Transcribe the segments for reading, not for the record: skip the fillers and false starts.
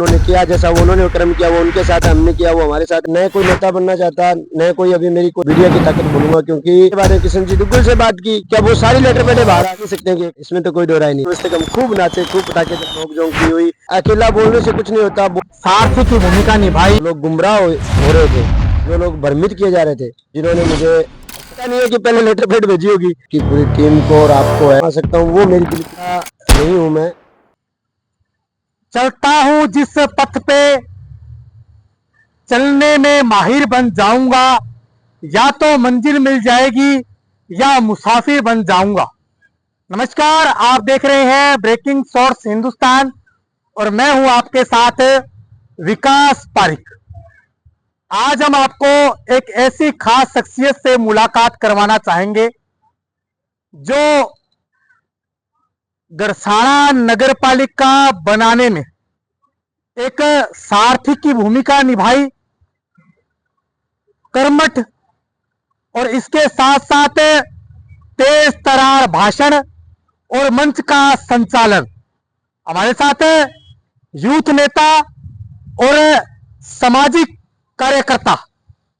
उन्होंने किया, जैसा उन्होंने कर्म किया वो उनके साथ, हमने किया वो हमारे साथ। न कोई नेता बनना चाहता, न कोई अभी मेरी कोई मीडिया की ताकत बोलूंगा, क्योंकि बारे किशन जी दुग्गल से बात की, क्या वो सारी लेटर पेटे बाहर आ नहीं सकते हैं? इसमें तो कोई दो राय नहीं। उससे हम खूब नाचे, खूब पटाखे नोक झोंक की हुई। अकेला बोलने से कुछ नहीं होता, सारथी की भूमिका निभाई। लोग गुमराह हो रहे थे, जो लोग भ्रमित किए जा रहे थे, जिन्होंने मुझे पता नहीं है कि पहले लेटर पेड भेजी होगी कि पूरी टीम को और आपको है सकता हूँ, वो मेरी दिल का नहीं हूँ। मैं चलता हूं जिस पथ पे चलने में माहिर बन जाऊंगा, या तो मंजिल मिल जाएगी या मुसाफिर बन जाऊंगा। नमस्कार, आप देख रहे हैं ब्रेकिंग शॉट्स हिंदुस्तान और मैं हूं आपके साथ विकास पारिक। आज हम आपको एक ऐसी खास शख्सियत से मुलाकात करवाना चाहेंगे जो गरसाना नगर पालिका बनाने में एक सारथी की भूमिका निभाई, कर्मठ और इसके साथ साथ तेज तरार भाषण और मंच का संचालन। हमारे साथ यूथ नेता और सामाजिक कार्यकर्ता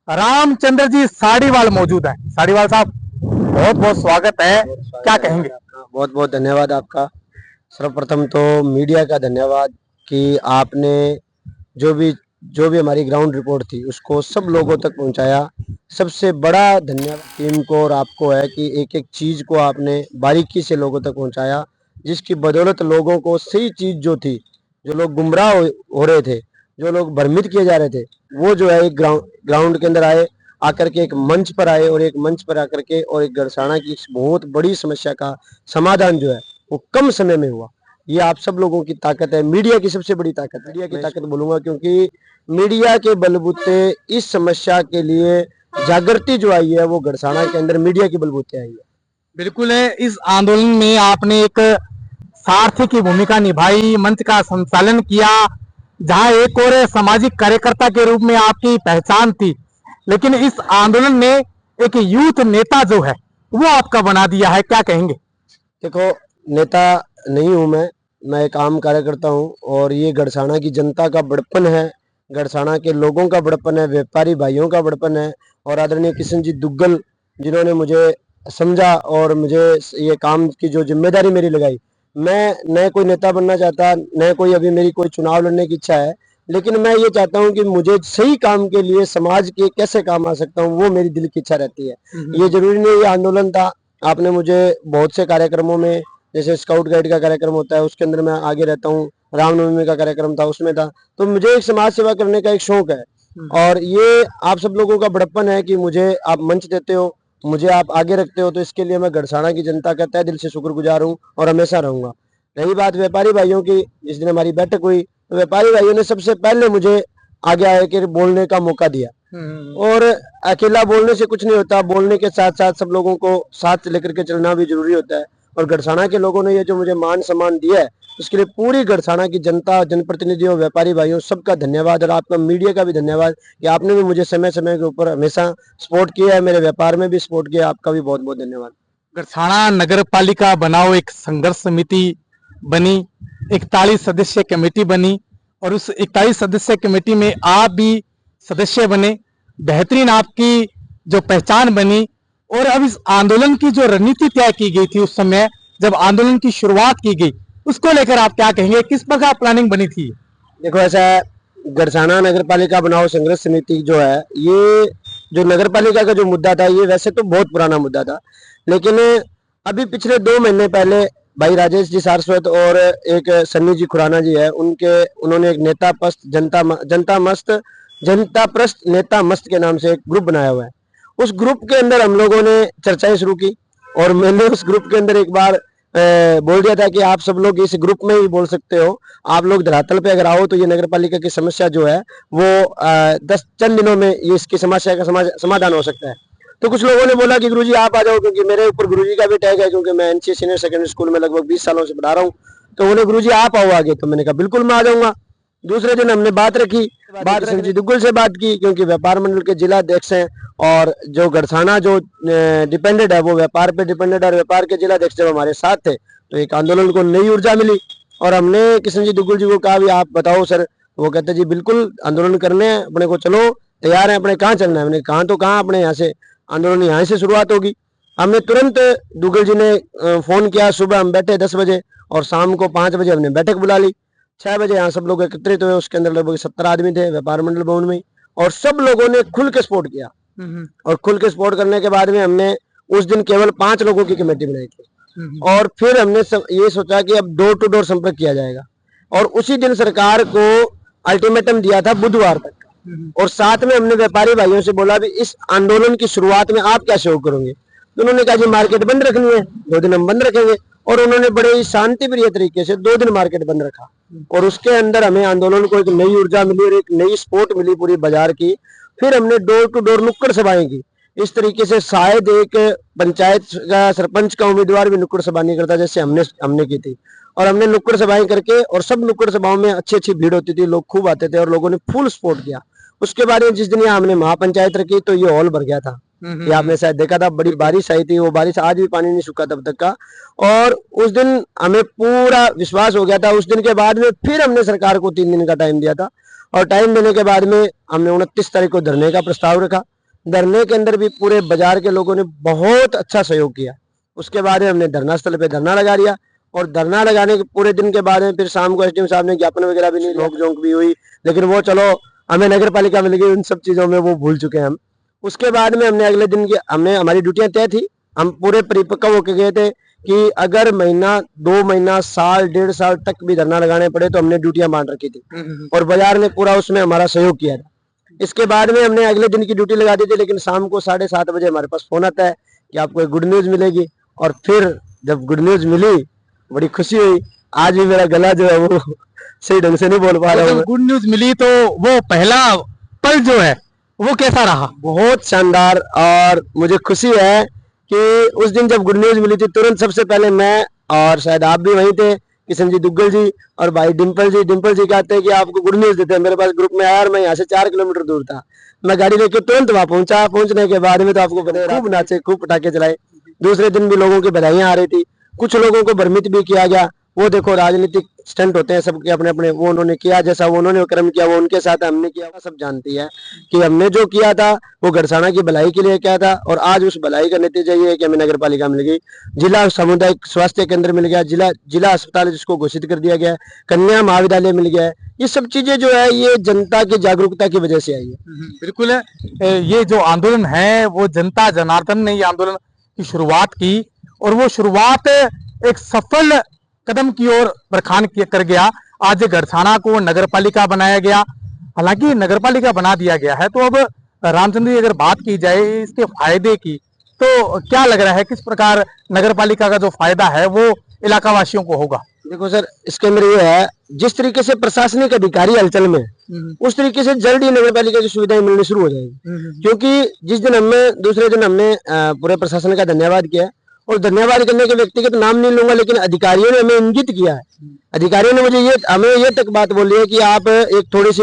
रामचंद्र जी साड़ीवाल मौजूद है। साड़ीवाल साहब, बहुत बहुत स्वागत है, क्या कहेंगे? बहुत बहुत धन्यवाद आपका। सर्वप्रथम तो मीडिया का धन्यवाद कि आपने जो भी हमारी ग्राउंड रिपोर्ट थी उसको सब लोगों तक पहुंचाया। सबसे बड़ा धन्यवाद टीम को और आपको है कि एक एक चीज़ को आपने बारीकी से लोगों तक पहुंचाया, जिसकी बदौलत लोगों को सही चीज़ जो थी, जो लोग गुमराह हो रहे थे, जो लोग भ्रमित किए जा रहे थे, वो जो है एक ग्राउंड के अंदर आए, आकर के एक मंच पर आए और एक मंच पर आकर के और एक गरसाना की बहुत बड़ी समस्या का समाधान जो है वो कम समय में हुआ। ये आप सब लोगों की ताकत है, मीडिया की सबसे बड़ी ताकत, मीडिया की ताकत बोलूंगा, क्योंकि मीडिया के बलबूते इस समस्या के लिए जागृति जो आई है वो गरसाना के अंदर मीडिया के बलबूते आई है। बिल्कुल है, इस आंदोलन में आपने एक सारथी की भूमिका निभाई, मंच का संचालन किया, जहां एक और सामाजिक कार्यकर्ता के रूप में आपकी पहचान थी, लेकिन इस आंदोलन ने एक यूथ नेता जो है वो आपका बना दिया है, क्या कहेंगे? देखो, नेता नहीं हूं मैं एक आम कार्यकर्ता हूं और ये गरसाना की जनता का बड़पन है, गरसाना के लोगों का बड़पन है, व्यापारी भाइयों का बड़पन है। और आदरणीय किशन जी दुग्गल जिन्होंने मुझे समझा और मुझे ये काम की जो जिम्मेदारी मेरी लगाई। मैं न कोई नेता बनना चाहता, न कोई अभी मेरी कोई चुनाव लड़ने की इच्छा है, लेकिन मैं ये चाहता हूं कि मुझे सही काम के लिए समाज के कैसे काम आ सकता हूं, वो मेरी दिल की इच्छा रहती है। ये जरूरी नहीं ये आंदोलन था, आपने मुझे बहुत से कार्यक्रमों में, जैसे स्काउट गाइड का कार्यक्रम होता है उसके अंदर मैं आगे रहता हूँ, रामनवमी का कार्यक्रम था उसमें था, तो मुझे एक समाज सेवा करने का एक शौक है। और ये आप सब लोगों का बड़प्पन है कि मुझे आप मंच देते हो, मुझे आप आगे रखते हो, तो इसके लिए मैं गरसाना की जनता का तहे दिल से शुक्रगुजार हूँ और हमेशा रहूंगा। रही बात व्यापारी भाइयों की, जिस दिन हमारी बैठक हुई तो व्यापारी भाइयों ने सबसे पहले मुझे आगे आके बोलने का मौका दिया। और अकेला बोलने से कुछ नहीं होता, बोलने के साथ साथ सब लोगों को साथ लेकर के चलना भी जरूरी होता है। और गरसाना के लोगों ने ये जो मुझे मान सम्मान दिया है, उसके लिए पूरी गरसाना की जनता, जनप्रतिनिधियों, व्यापारी भाइयों सबका धन्यवाद। और आपका मीडिया का भी धन्यवाद कि आपने भी मुझे समय समय के ऊपर हमेशा सपोर्ट किया है, मेरे व्यापार में भी सपोर्ट किया। आपका भी बहुत बहुत धन्यवाद। गरसाना नगर पालिका बनाओ एक संघर्ष समिति बनी, 41 सदस्य कमेटी बनी और उस 41 सदस्य कमेटी में आप भी सदस्य बने। बेहतरीन आपकी जो पहचान बनी और अब इस आंदोलन की जो रणनीति तय की गई थी उस समय जब आंदोलन की शुरुआत की गई, उसको लेकर आप क्या कहेंगे, किस प्रकार प्लानिंग बनी थी? देखो, ऐसा है, गरसाना नगर पालिका बनाओ संघर्ष समिति जो है, ये जो नगर पालिका का जो मुद्दा था, ये वैसे तो बहुत पुराना मुद्दा था, लेकिन अभी पिछले 2 महीने पहले भाई राजेश जी सारस्वत और एक सन्नी जी खुराना जी है, उन्होंने एक नेता प्रस्त जनता प्रस्त नेता मस्त के नाम से एक ग्रुप बनाया हुआ है। उस ग्रुप के अंदर हम लोगों ने चर्चाएं शुरू की और मैंने उस ग्रुप के अंदर एक बार बोल दिया था कि आप सब लोग इस ग्रुप में ही बोल सकते हो, आप लोग धरातल पे अगर आओ तो ये नगर पालिका की समस्या जो है वो 10 चंद दिनों में ये इसकी समस्या का समाधान हो सकता है। तो कुछ लोगों ने बोला कि गुरुजी आप आ जाओ, क्योंकि मेरे ऊपर गुरुजी का भी टैग है, क्योंकि मैं एनसीए सीनियर सेकेंडरी स्कूल में लगभग 20 सालों से पढ़ा रहा हूँ। तो बोले गुरुजी आप आओ आगे, तो मैंने कहा बिल्कुल मैं आ जाऊंगा। दूसरे दिन हमने बात रखी, किशन जी दुग्गल से बात की, क्योंकि व्यापार मंडल के जिला अध्यक्ष हैं और जो गरसाना जो डिपेंडेंट है वो व्यापार पे डिपेंडेंट, और व्यापार के जिला अध्यक्ष जब हमारे साथ थे तो एक आंदोलन को नई ऊर्जा मिली। और हमने किशन जी दुग्गल जी को कहा भी आप बताओ सर, वो कहते जी बिल्कुल आंदोलन करने हैं अपने को, चलो तैयार है, अपने कहाँ चलना है। मैंने कहाँ तो कहाँ, अपने यहाँ से आंदोलन यहाँ से शुरुआत होगी। हमने तुरंत दुग्गल जी ने फोन किया, सुबह हम बैठे 10 बजे और शाम को 5 बजे हमने बैठक बुला ली। 6 बजे यहाँ सब लोग एकत्रित हुए, उसके अंदर लगभग 70 आदमी थे व्यापार मंडल भवन में, और सब लोगों ने खुल के सपोर्ट किया। और खुल के सपोर्ट करने के बाद में हमने उस दिन केवल 5 लोगों की कमेटी बनाई थी, और फिर हमने ये सोचा कि अब डोर टू डोर संपर्क किया जाएगा। और उसी दिन सरकार को अल्टीमेटम दिया था बुधवार तक, और साथ में हमने व्यापारी भाइयों से बोला भी इस आंदोलन की शुरुआत में आप क्या सहयोग करोगे। तो उन्होंने कहा जी मार्केट बंद रखनी है, 2 दिन हम बंद रखेंगे। और उन्होंने बड़े ही शांति प्रिय तरीके से 2 दिन मार्केट बंद रखा, और उसके अंदर हमें आंदोलन को एक नई ऊर्जा मिली और एक नई सपोर्ट मिली पूरी बाजार की। फिर हमने डोर टू डोर नुक्कड़ सभाएं की। इस तरीके से शायद एक पंचायत का सरपंच का उम्मीदवार भी नुक्कड़ सभा नहीं करता जैसे हमने की थी। और हमने नुक्कड़ सभाएं करके, और सब नुक्कड़ सभाओं में अच्छी अच्छी भीड़ होती थी, लोग खूब आते थे और लोगों ने फुल सपोर्ट किया। उसके बाद जिस दिन यहाँ हमने महापंचायत रखी तो ये हॉल भर गया था। ये आपने शायद देखा था, बड़ी बारिश आई थी, वो बारिश आज भी पानी नहीं सूखा तब तक का। और उस दिन हमें पूरा विश्वास हो गया था। उस दिन के बाद में फिर हमने सरकार को 3 दिन का टाइम दिया था, और टाइम देने के बाद में हमने 29 तारीख को धरने का प्रस्ताव रखा। धरने के अंदर भी पूरे बाजार के लोगों ने बहुत अच्छा सहयोग किया। उसके बाद हमने धरना स्थल पे धरना लगा दिया, और धरना लगाने के पूरे दिन के बाद में फिर शाम को एसडीएम साहब ने ज्ञापन वगैरह भी नहीं, रोक जोक भी हुई, लेकिन वो चलो हमें नगर पालिका मिल गई, उन सब चीजों में वो भूल चुके हैं हम। उसके बाद में हमने अगले दिन की हमने हमारी ड्यूटियां तय थी, हम पूरे परिपक्व होके गए थे कि अगर महीना 2 महीना साल 1.5 साल तक भी धरना लगाने पड़े तो हमने ड्यूटियां बांट रखी थी, और बाजार ने पूरा उसमें हमारा सहयोग किया था। इसके बाद में हमने अगले दिन की ड्यूटी लगा दी थी, लेकिन शाम को 7:30 बजे हमारे पास फोन आता है कि आपको एक गुड न्यूज मिलेगी। और फिर जब गुड न्यूज मिली बड़ी खुशी हुई। आज भी मेरा गला जो है वो सही ढंग से नहीं बोल पा रहा हूँ। गुड न्यूज मिली तो वो पहला पल जो है वो कैसा रहा? बहुत शानदार, और मुझे खुशी है कि उस दिन जब गुड न्यूज मिली थी तुरंत सबसे पहले मैं, और शायद आप भी वहीं थे, किशन जी दुग्गल जी और भाई डिम्पल जी कहते हैं कि आपको गुड न्यूज देते हैं। मेरे पास ग्रुप में आया, और मैं यहाँ से 4 किलोमीटर दूर था, मैं गाड़ी लेके तुरंत वहां पहुंचा। पहुंचने के बाद में तो आपको पता है खूब नाचे, खूब पटाखे चलाए। दूसरे दिन भी लोगों की बधाइयां आ रही थी, कुछ लोगों को भ्रमित भी किया गया। वो देखो राजनीतिक स्टंट होते हैं सबके अपने अपने, वो उन्होंने किया जैसा वो उन्होंने कर्म किया वो उनके साथ हमने किया। सब जानती है कि हमने जो किया था वो गड़साना की भलाई के लिए किया था, और आज उस भलाई का नतीजा ये है कि हमें नगर पालिका मिल गई, जिला सामुदायिक स्वास्थ्य केंद्र मिल गया, जिला अस्पताल जिसको घोषित कर दिया गया है, कन्या महाविद्यालय मिल गया है। ये सब चीजें जो है ये जनता की जागरूकता की वजह से आई है। बिल्कुल है। ये जो आंदोलन है वो जनता जनार्दन ने ये आंदोलन की शुरुआत की, और वो शुरुआत एक सफल कदम की ओर प्रखान कर गया। आज गड़साना को नगर पालिका बनाया गया। हालांकि नगर पालिका बना दिया गया है, तो अब रामचंद्र जी अगर बात की जाए इसके फायदे की, तो क्या लग रहा है किस प्रकार नगर पालिका का जो फायदा है वो इलाका वासियों को होगा? देखो सर, इसके अंदर ये है, जिस तरीके से प्रशासनिक अधिकारी हलचल में उस तरीके से जल्द ही नगर पालिका की सुविधाएं मिलनी शुरू हो जाएगी। क्योंकि जिस दिन दूसरे दिन हमने पूरे प्रशासन का धन्यवाद किया, और धन्यवाद करने के व्यक्तिगत नाम नहीं लूंगा, लेकिन अधिकारियों ने हमें इंगित किया है। अधिकारियों ने हमें ये तक बात बोली है कि आप एक थोड़ी सी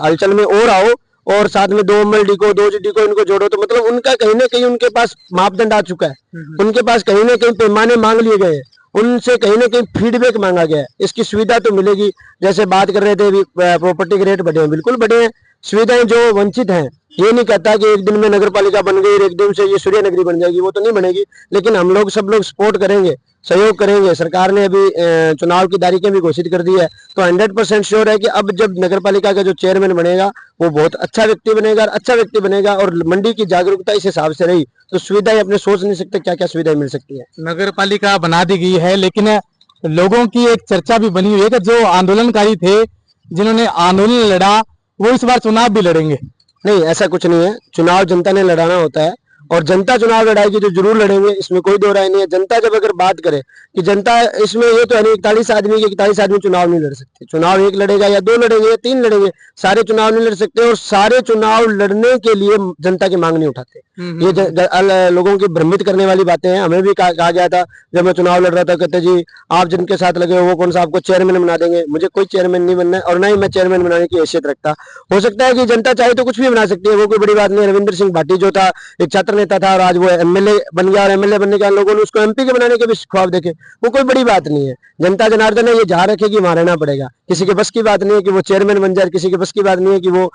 हलचल में और आओ, और साथ में 2 MLD को 2 GD को इनको जोड़ो। तो मतलब उनका कहीं ना कहीं उनके पास मापदंड आ चुका है, उनके पास कहीं ना कहीं पैमाने मांग लिए गए, उनसे कहीं ना कहीं फीडबैक मांगा गया है। इसकी सुविधा तो मिलेगी, जैसे बात कर रहे थे प्रॉपर्टी के रेट बढ़े हैं, बिल्कुल बढ़े हैं। सुविधाएं जो वंचित हैं, ये नहीं कहता कि एक दिन में नगर पालिका बन गई और एक दिन से ये सूर्य नगरी बन जाएगी, वो तो नहीं बनेगी। लेकिन हम लोग सब लोग सपोर्ट करेंगे, सहयोग करेंगे। सरकार ने अभी चुनाव की तारीखें भी घोषित कर दी है, तो 100% श्योर है कि अब जब नगर पालिका का जो चेयरमैन बनेगा वो बहुत अच्छा व्यक्ति बनेगा, और अच्छा व्यक्ति बनेगा, और मंडी की जागरूकता इस हिसाब से रही तो सुविधाएं अपने सोच नहीं सकते क्या क्या सुविधाएं मिल सकती है। नगर पालिका बना दी गई है, लेकिन लोगों की एक चर्चा भी बनी हुई है कि जो आंदोलनकारी थे, जिन्होंने आंदोलन लड़ा, वो इस बार चुनाव भी लड़ेंगे। नहीं, ऐसा कुछ नहीं है। चुनाव जनता ने लड़ाना होता है, और जनता चुनाव लड़ाएगी तो जरूर लड़ेंगे, इसमें कोई दो राय नहीं है। जनता जब अगर बात करे कि जनता, इसमें ये तो है नहीं 41 आदमी के 41 आदमी चुनाव नहीं लड़ सकते। चुनाव 1 लड़ेगा या 2 लड़ेंगे या 3 लड़ेंगे, सारे चुनाव नहीं लड़ सकते। और सारे चुनाव लड़ने के लिए जनता की मांग नहीं उठाते। ये लोगों की भ्रमित करने वाली बातें हैं। हमें भी कहा गया था जब मैं चुनाव लड़ रहा था, कहते जी आप जिनके साथ लगे हो वो कौन सा आपको चेयरमैन बना देंगे। मुझे कोई चेयरमैन नहीं बनना है, और ना ही मैं चेयरमैन बनाने की हैसियत रखता। हो सकता है कि जनता चाहे तो कुछ भी बना सकती है, वो कोई बड़ी बात नहीं है। रविंद्र सिंह भाटी जो था, एक छात्र नेता था और आज वो एमएलए बन गया, और एमएलए बनने के बाद लोगों ने उसको एमपी के बनाने के भी ख्वाब देखे, वो कोई बड़ी बात नहीं है। जनता जनार्दन है, ये जहाँ रखेगी वहां रहना पड़ेगा। किसी के बस की बात नहीं है कि वो चेयरमैन बन जाए, किसी के बस की बात नहीं है कि वो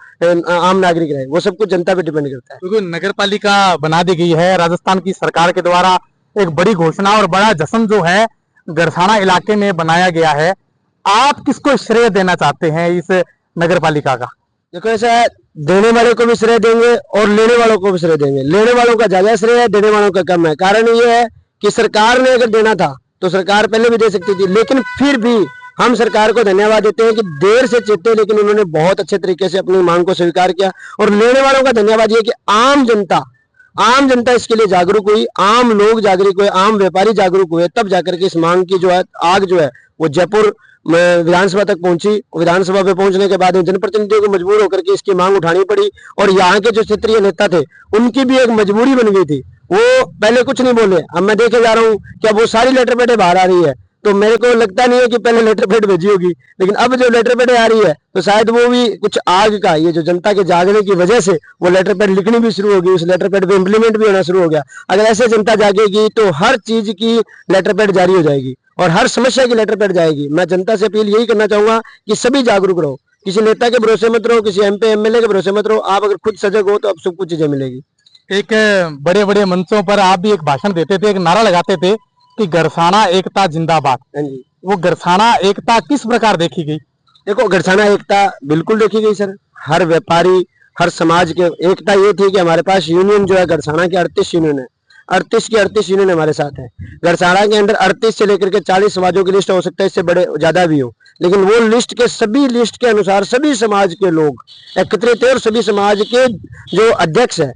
आम नागरिक रहे, वो सब कुछ जनता पे डिपेंड करता है। क्योंकि नगर पालिका बना दी गई है राजस्थान की सरकार के द्वारा, एक बड़ी घोषणा और बड़ा जश्न जो है गरसाना इलाके में बनाया गया है। आप किसको श्रेय देना चाहते हैं इस नगर पालिका का? देखो ऐसा है, देने वाले को भी श्रेय देंगे और लेने वालों को भी श्रेय देंगे। लेने वालों का ज्यादा श्रेय है, देने वालों का कम है। कारण ये है कि सरकार ने अगर देना था तो सरकार पहले भी दे सकती थी, लेकिन फिर भी हम सरकार को धन्यवाद देते हैं कि देर से चेते, लेकिन उन्होंने बहुत अच्छे तरीके से अपनी मांग को स्वीकार किया। और लेने वालों का धन्यवाद ये कि आम जनता इसके लिए जागरूक हुई, आम लोग जागरूक हुए, आम व्यापारी जागरूक हुए, तब जाकर के इस मांग की जो है आग जो है वो जयपुर विधानसभा तक पहुंची। विधानसभा पे पहुंचने के बाद जनप्रतिनिधियों को मजबूर होकर के इसकी मांग उठानी पड़ी, और यहाँ के जो क्षेत्रीय नेता थे उनकी भी एक मजबूरी बन गई थी। वो पहले कुछ नहीं बोले, अब मैं देखे जा रहा हूँ कि अब वो सारी लेटर पेडे बाहर आ रही है। तो मेरे को लगता नहीं है कि पहले लेटर पेड भेजी होगी, लेकिन अब जो लेटर पेड आ रही है तो शायद वो भी कुछ आग का, ये जो जनता के जागने की वजह से वो लेटर पेड लिखनी भी शुरू होगी, उस लेटर पेड पे इंप्लीमेंट भी होना शुरू हो गया। अगर ऐसे जनता जागेगी तो हर चीज की लेटर पेड जारी हो जाएगी और हर समस्या की लेटर पेड जाएगी। मैं जनता से अपील यही करना चाहूंगा कि सभी जागरूक रहो, किसी नेता के भरोसे मत रहो, किसी एमपी एमएलए के भरोसे मत रहो। आप अगर खुद सजग हो तो अब सब कुछ चीजें मिलेगी। एक बड़े बड़े मंचों पर आप भी एक भाषण देते थे, एक नारा लगाते थे कि गरसाना एकता जिंदाबाद। हाँ जी, वो गरसाना एकता किस प्रकार देखी गई? देखो गरसाना एकता बिल्कुल देखी गई सर। हर व्यापारी, हर समाज के एकता ये थी कि हमारे पास यूनियन जो है गरसाना के 38 यूनियन है, 38 की 38 यूनियन हमारे साथ है। गरसाना के अंदर 38 से लेकर के 40 समाजों की लिस्ट हो सकता है, इससे बड़े ज्यादा भी हो, लेकिन वो लिस्ट के सभी लिस्ट के अनुसार सभी समाज के लोग एकत्रित थे और सभी समाज के जो अध्यक्ष है,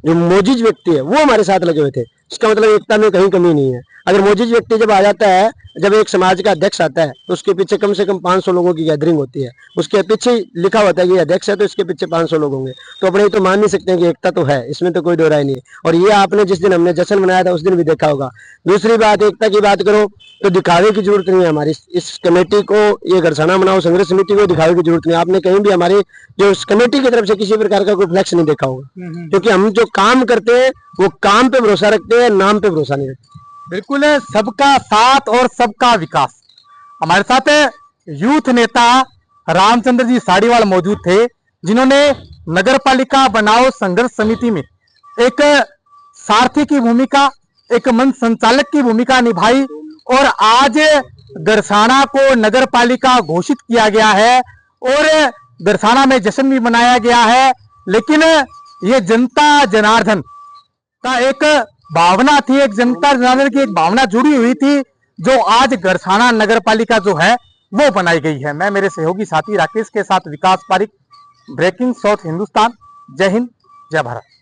जो मोजिज व्यक्ति है, वो हमारे साथ लगे हुए थे। इसका मतलब एकता में कहीं कमी नहीं है। अगर मोजिज व्यक्ति जब आ जाता है, जब एक समाज का अध्यक्ष आता है तो उसके पीछे कम से कम 500 लोगों की गैदरिंग होती है, उसके पीछे लिखा होता है कि अध्यक्ष है तो इसके पीछे 500 लोग होंगे। तो अपने तो मान नहीं सकते हैं कि एकता तो है, इसमें तो कोई दो राय नहीं है। और ये आपने जिस दिन हमने जश्न मनाया था उस दिन भी देखा होगा। दूसरी बात, एकता की बात करो तो दिखावे की जरूरत नहीं है। हमारी इस कमेटी को, ये गरसाना मनाओ संघर्ष समिति को दिखावे की जरूरत नहीं है। आपने कहीं भी हमारी जो इस कमेटी की तरफ से किसी प्रकार का कोई फ्लैक्स नहीं देखा होगा, क्योंकि हम जो काम करते हैं वो काम पे भरोसा रखते हैं, नाम पे भरोसा नहीं रखते। बिल्कुल, सबका साथ और सबका विकास। हमारे साथ यूथ नेता रामचंद्र जी साड़ीवाल मौजूद थे, जिन्होंने नगर पालिका बनाओ संघर्ष समिति में एक सारथी की भूमिका, एक मंच संचालक की भूमिका निभाई, और आज गरसाना को नगर पालिका घोषित किया गया है और गरसाना में जश्न भी मनाया गया है। लेकिन ये जनता जनार्दन का एक भावना थी, एक जनता जनार्दन की एक भावना जुड़ी हुई थी, जो आज गरसाना नगर पालिका जो है वो बनाई गई है। मैं मेरे सहयोगी साथी राकेश के साथ विकास पारिक, ब्रेकिंग साउथ हिंदुस्तान। जय हिंद, जय भारत।